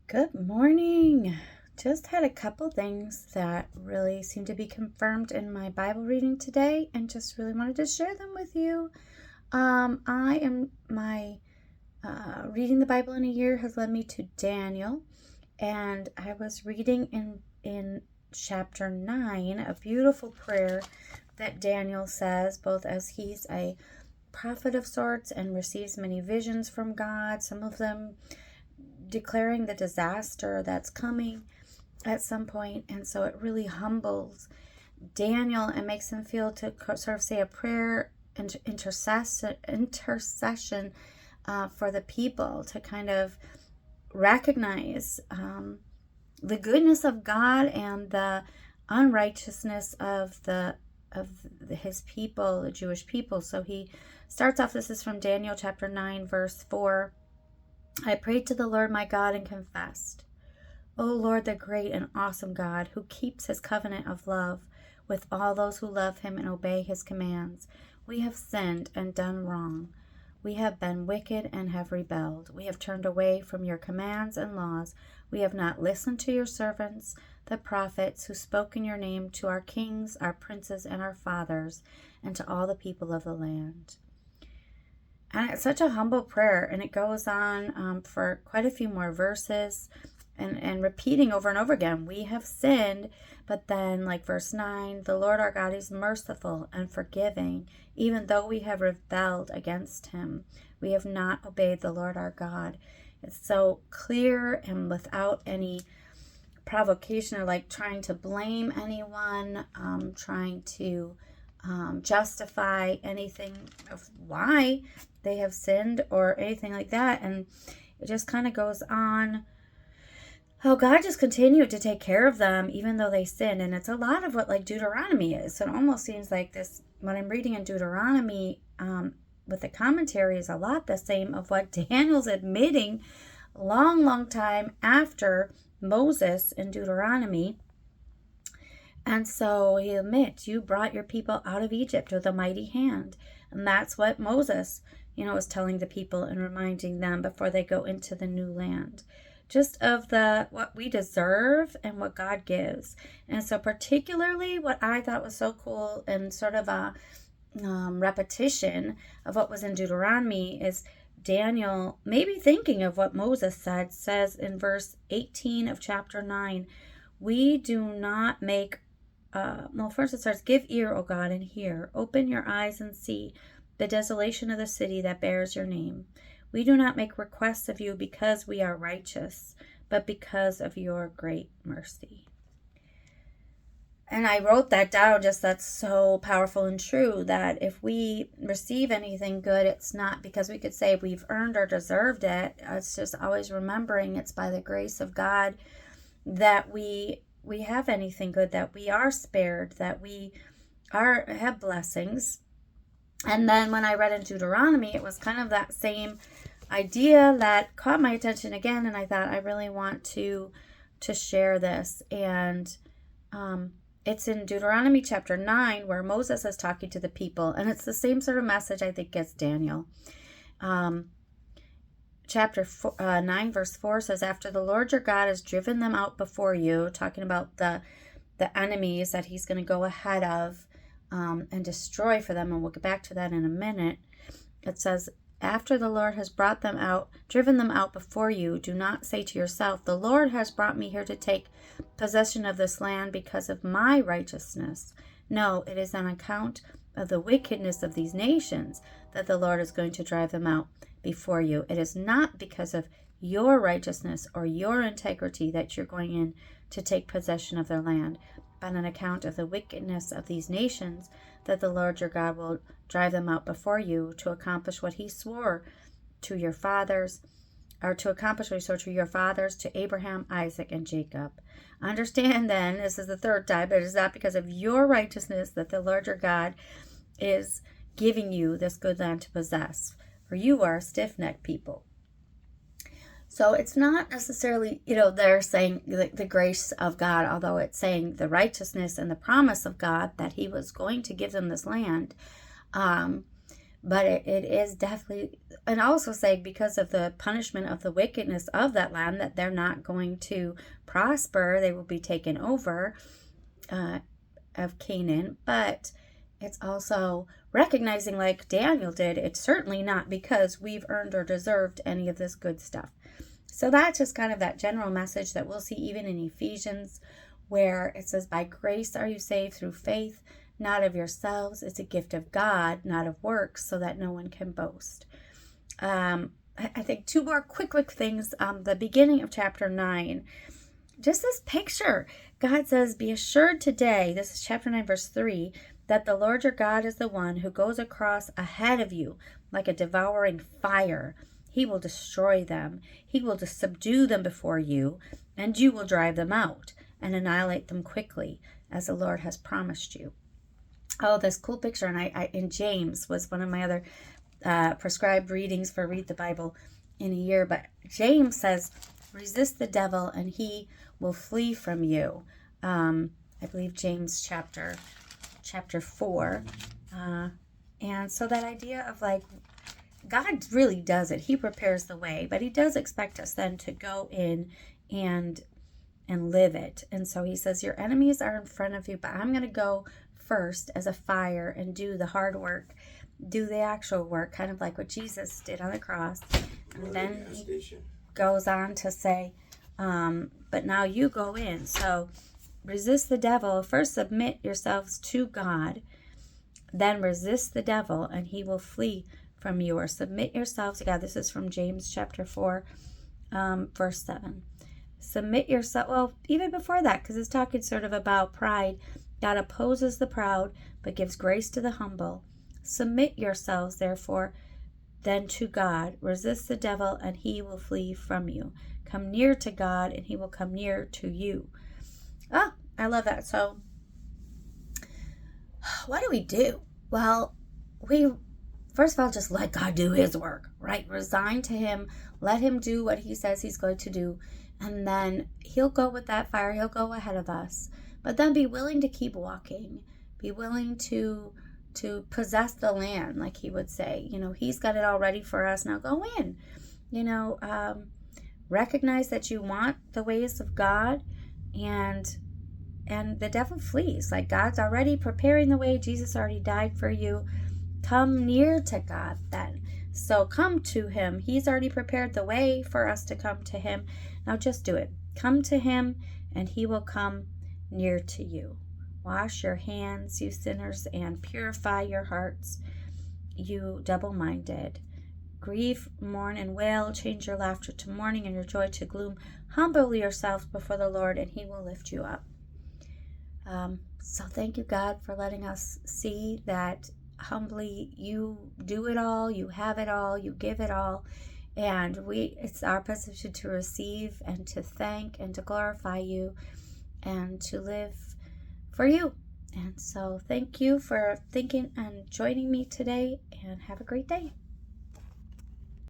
Good morning. Just had a couple things that really seem to be confirmed in my Bible reading today and just really wanted to share them with you. I am my reading the Bible in a year has led me to Daniel, and I was reading in chapter 9 a beautiful prayer that Daniel says, both as he's a prophet of sorts and receives many visions from God, some of them declaring the disaster that's coming at some point. And so it really humbles Daniel and makes him feel to sort of say a prayer and intercession for the people, to kind of recognize the goodness of God and the unrighteousness of his people, the Jewish people. So he starts off, this is from Daniel chapter 9 verse 4. I prayed to the Lord my God and confessed, O Lord, the great and awesome God, who keeps his covenant of love with all those who love him and obey his commands, we have sinned and done wrong. We have been wicked and have rebelled. We have turned away from your commands and laws. We have not listened to your servants, the prophets, who spoke in your name to our kings, our princes, and our fathers, and to all the people of the land. And it's such a humble prayer, and it goes on for quite a few more verses and repeating over and over again, we have sinned. But then, like verse 9, the Lord our God is merciful and forgiving, even though we have rebelled against him. We have not obeyed the Lord our God. It's so clear and without any provocation or like trying to blame anyone, trying to justify anything of why they have sinned or anything like that. And it just kind of goes on how God just continued to take care of them even though they sinned. And it's a lot of what like Deuteronomy is. So it almost seems like this, when I'm reading in Deuteronomy with the commentary, is a lot the same of what Daniel's admitting long time after Moses in Deuteronomy. And so he admits, you brought your people out of Egypt with a mighty hand. And that's what Moses, is telling the people and reminding them before they go into the new land. Just of what we deserve and what God gives. And so particularly what I thought was so cool and sort of a repetition of what was in Deuteronomy is Daniel, maybe thinking of what Moses says in verse 18 of chapter 9, we do not make first it starts, give ear, O God, and hear. Open your eyes and see the desolation of the city that bears your name. We do not make requests of you because we are righteous, but because of your great mercy. And I wrote that down, just that's so powerful and true, that if we receive anything good, it's not because we could say we've earned or deserved it. It's just always remembering it's by the grace of God that we have anything good, that we are spared, that we have blessings. And then when I read in Deuteronomy, it was kind of that same idea that caught my attention again, and I thought I really want to share this. And it's in Deuteronomy chapter 9 where Moses is talking to the people, and it's the same sort of message I think as Daniel. Chapter 9 verse 4 says, after the Lord your God has driven them out before you, talking about the enemies that he's going to go ahead of and destroy for them, and we'll get back to that in a minute. It says, after the Lord has brought them out, driven them out before you, do not say to yourself, the Lord has brought me here to take possession of this land because of my righteousness. No, it is on account of the wickedness of these nations that the Lord is going to drive them out before you. It is not because of your righteousness or your integrity that you're going in to take possession of their land, but on account of the wickedness of these nations that the Lord your God will drive them out before you, to accomplish what he swore to your fathers, or to accomplish what he swore to your fathers, to Abraham, Isaac, and Jacob. Understand then, this is the third time, but it is not because of your righteousness that the Lord your God is giving you this good land to possess, for you are a stiff-necked people. So it's not necessarily, they're saying the grace of God, although it's saying the righteousness and the promise of God that he was going to give them this land. But it is definitely, and also say because of the punishment of the wickedness of that land, that they're not going to prosper. They will be taken over of Canaan. But it's also recognizing, like Daniel did, it's certainly not because we've earned or deserved any of this good stuff. So that's just kind of that general message that we'll see even in Ephesians, where it says, by grace are you saved through faith, not of yourselves. It's a gift of God, not of works, so that no one can boast. I think two more quick things. The beginning of chapter 9, just this picture. God says, be assured today, this is chapter 9, verse 3, that the Lord your God is the one who goes across ahead of you like a devouring fire. He will destroy them. He will subdue them before you, and you will drive them out and annihilate them quickly, as the Lord has promised you. Oh, this cool picture. And I in James was one of my other prescribed readings for Read the Bible in a year. But James says, resist the devil and he will flee from you. I believe James chapter 4. And so that idea of like, God really does it. He prepares the way, but he does expect us then to go in and live it. And so he says, your enemies are in front of you, but I'm going to go first as a fire and do the hard work, do the actual work, kind of like what Jesus did on the cross. And then he goes on to say, but now you go in. So resist the devil. First submit yourselves to God, then resist the devil and he will flee from you. Or submit yourselves to God. This is from James chapter 4, verse 7. Submit yourself, well, even before that, because it's talking sort of about pride. God opposes the proud, but gives grace to the humble. Submit yourselves, therefore, then to God. Resist the devil, and he will flee from you. Come near to God, and he will come near to you. Oh, I love that. So, what do? Well, we, first of all, just let God do his work, right? Resign to him. Let him do what he says he's going to do. And then he'll go with that fire. He'll go ahead of us. But then be willing to keep walking. Be willing to possess the land, like he would say. You know, he's got it all ready for us. Now go in. You know, recognize that you want the ways of God, and the devil flees. Like God's already preparing the way. Jesus already died for you. Come near to God then. So come to him. He's already prepared the way for us to come to him. Now just do it. Come to him and he will come near to you. Wash your hands, you sinners, and purify your hearts, you double-minded. Grieve, mourn, and wail. Change your laughter to mourning and your joy to gloom. Humble yourselves before the Lord and he will lift you up. So thank you, God, for letting us see that humbly you do it all, you have it all, you give it all, and it's our position to receive and to thank and to glorify you and to live for you. And so thank you for thinking and joining me today, and have a great day.